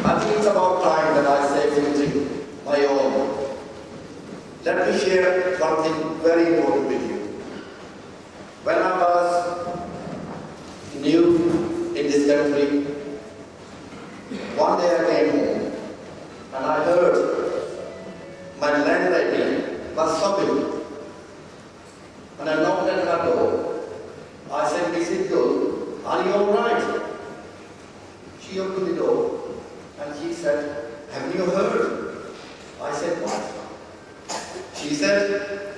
I think it's about time that I say something my own. Let me share something very important with you. When I was new in this country, one day I came home and I heard my landlady was sobbing. And I knocked at her door. I said, Mrs. Gill, are you all right? She opened the door and she said, have you heard? I said, what? She said,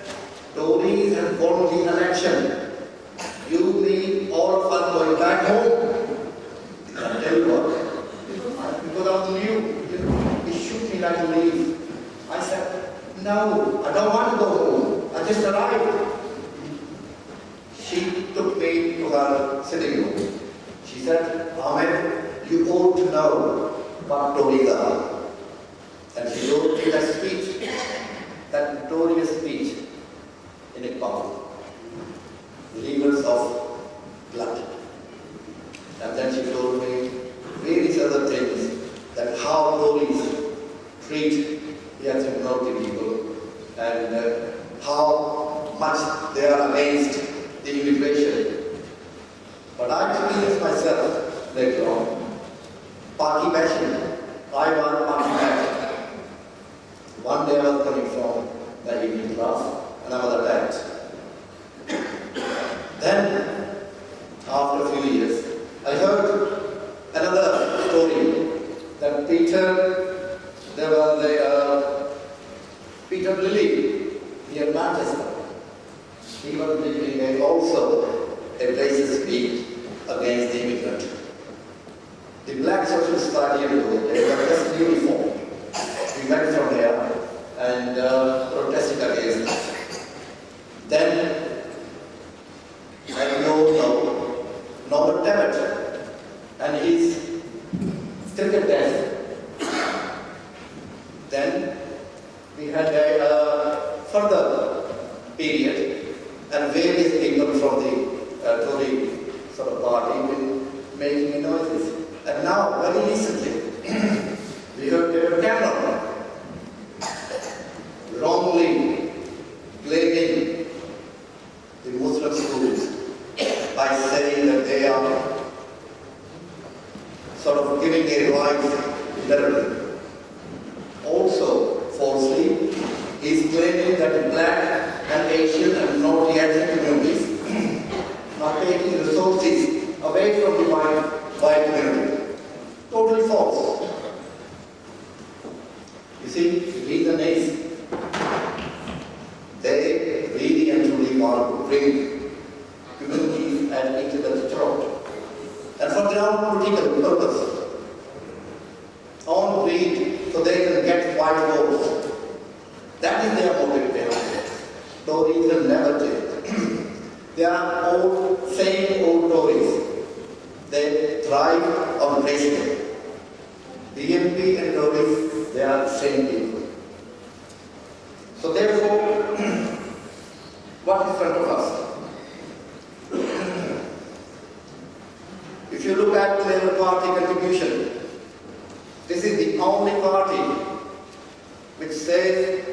Tories have won the election. You mean all of us going back home? I tell you what, because I was new, it shook me like a leaf. I said, no, I don't want to go home. I just arrived. She took me to her sitting room. She said, Ahmed, you ought to know what Tories are. And she wrote me that speech, that notorious speech in a poem, Rivers of Blood. And then she told me various other things, that how Tories treat the minority people and how much they are against the immigration. But I experienced myself later on. Party bashing. I was party bashing. One day I was coming from the evening class and I was attacked. Then, after a few years, I heard another story that there was a Peter Lilly near Manchester. He was making also a racist speech against the immigrant. The Black Social Society they were just uniform. We went from there and protested against it. Then, as we all know, Norbert Devitt and his cricket death. Then we had a further period and various people from the Tory sort of party been making noises. And now, very recently, we heard David Cameron wrongly blaming the Muslim schools by saying that they are sort of giving a rise to terrorism. Also, falsely, he is claiming that the Black and Asian and minority ethnic communities are taking resources away from the white community. Totally false. You see, the reason is they really and truly want to bring communities and each other's throat. And for their own political purpose, own greed, so they can get white votes. That is their motive behind it. Tories will never change. They are same old Tories. They thrive on racism. BNP and Tories, they are the same people. So therefore, what is in front of us? If you look at the Labour Party contribution, this is the only party which says,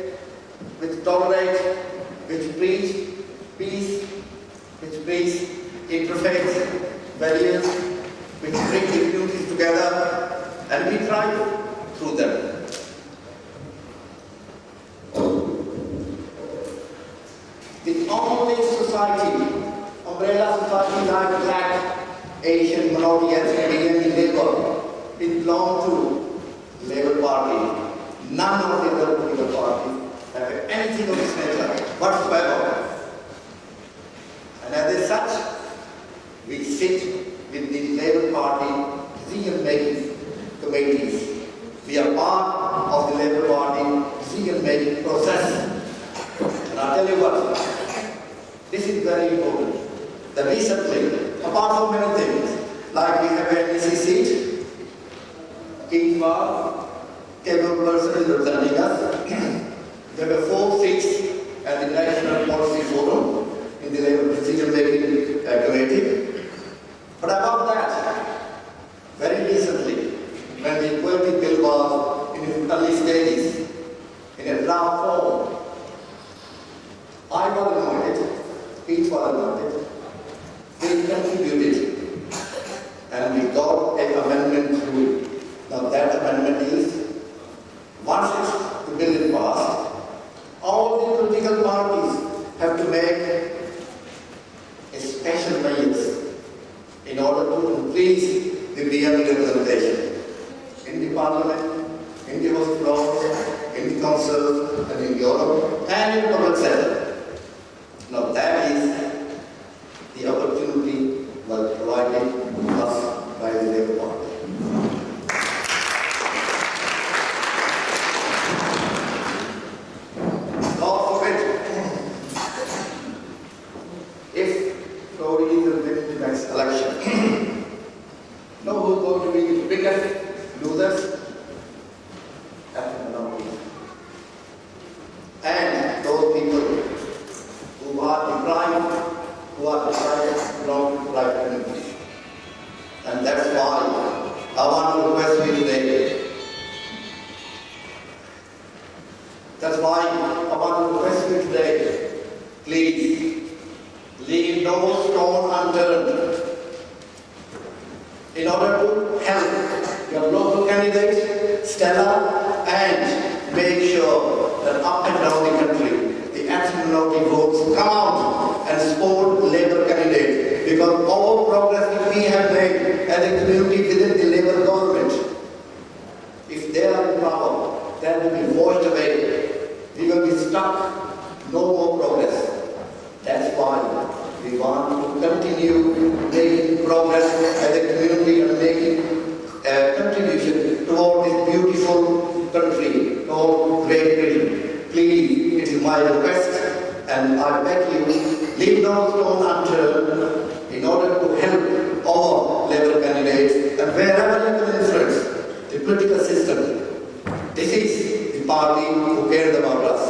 which tolerates, which preach peace, which preach interfaith values, which bring the communities together, and we thrive through them. The only society, umbrella society like Black, Asian, minority, ethnic, BNP Labour, it belongs to the Labour Party. None of the other political parties have anything of this nature whatsoever. And as such, we sit with the Labour Party decision-making committees. We are part of the Labour Party decision-making process. And I'll tell you what, this is very important. That recently, apart from many things, like we have an NEC seat, King Bar, capable person is representing us. There were 4 seats at the National Policy Forum in the Labour decision-making committee. But above that, very recently, when the equality bill was in its early stages, in a draft form. I was anointed, Pete was anointed, we contributed, and we got an amendment through. Now that amendment is, once the bill is passed, all the political parties have to make a special measures in order to increase the BNP representation in the Parliament, in the House of Lords, in the Council, and in Europe, and in the public sector. Now that is the opportunity was provided to us by the Labour Party. God forbid, if Tories will win the next election, know who is going to be the biggest losers? And those people who are deprived belong to private communities. And that's why I want to request you today. That's why I want to request you today. Please, leave no stone unturned in order to help your local candidate, Stella, and make sure that up and down the country, the anti-minority votes come out and support Labour candidate, because all progress that we have made as a community within the Labour government, if they are in power, then will be washed away. We will be stuck, no more progress. That's why we want to continue making progress as a community and making a contribution toward this beautiful country, toward Great Britain. Please, it is my request, and I beg you, leave no stone unturned in order to help our Labour candidates, and wherever you can influence the political system. This is the party who cares about us.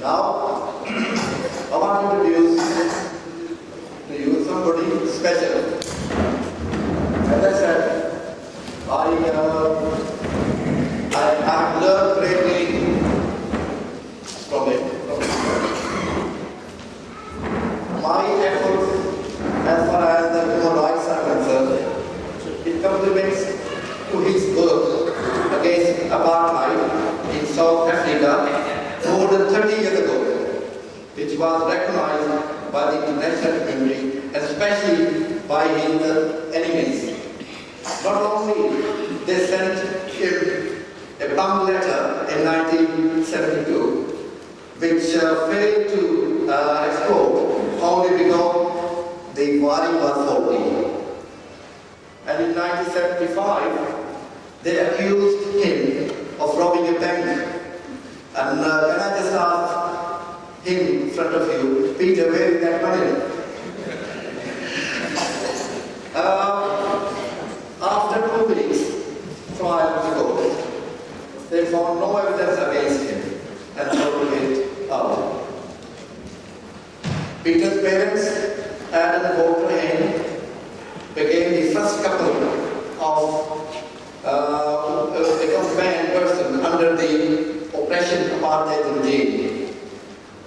Now, I want to introduce to you somebody special. As I said, I have learned greatly from it. My efforts, as far as the human rights are concerned, it complements to his work against apartheid in South Africa more than 30 years ago, which was recognized by the international community, especially by his enemies. Not only they sent him a bomb letter in 1972, which failed to explode only because the wiring was faulty. And in 1975, they accused him of robbing a bank. And can I just ask him in front of you, Peter, where is that money? After 2 weeks, trial to go, they found no evidence against him and threw it out. Peter's parents, Adam and Walter Hayne, became the first couple of a banned person under the oppression apartheid regime.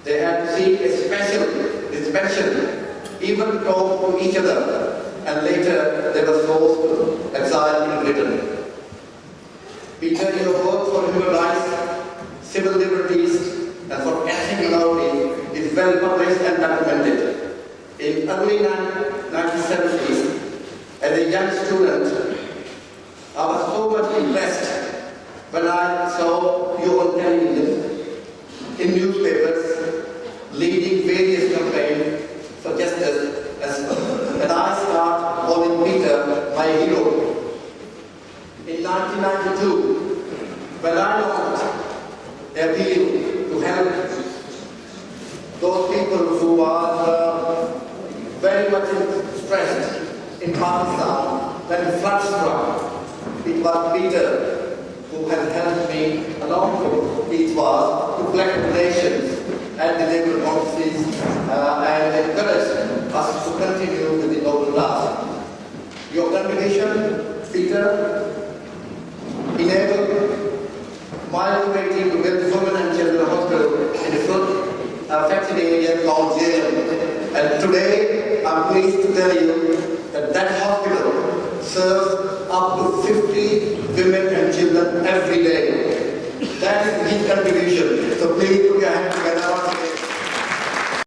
They had to seek a special inspection, even to talk to each other, and later they were forced to exile in Britain. Peter, your work for human rights, civil liberties, and for ethnic minority is well published and documented. In early 1970s, as a young student, I was so much impressed when I saw you on television, in newspapers, leading various campaigns for justice, and I started calling Peter my hero. In 1992, when I launched a appeal to help those people who are very much stressed in Pakistan when the flood struck, it was Peter who has helped me along with it was to collect donations at the Labour offices and encourage organization, Peter, enabled migrating to build women and children hospital in a food affected area called JM. And today, I'm pleased to tell you that that hospital serves up to 50 women and children every day. That is his contribution. So please put your hands together.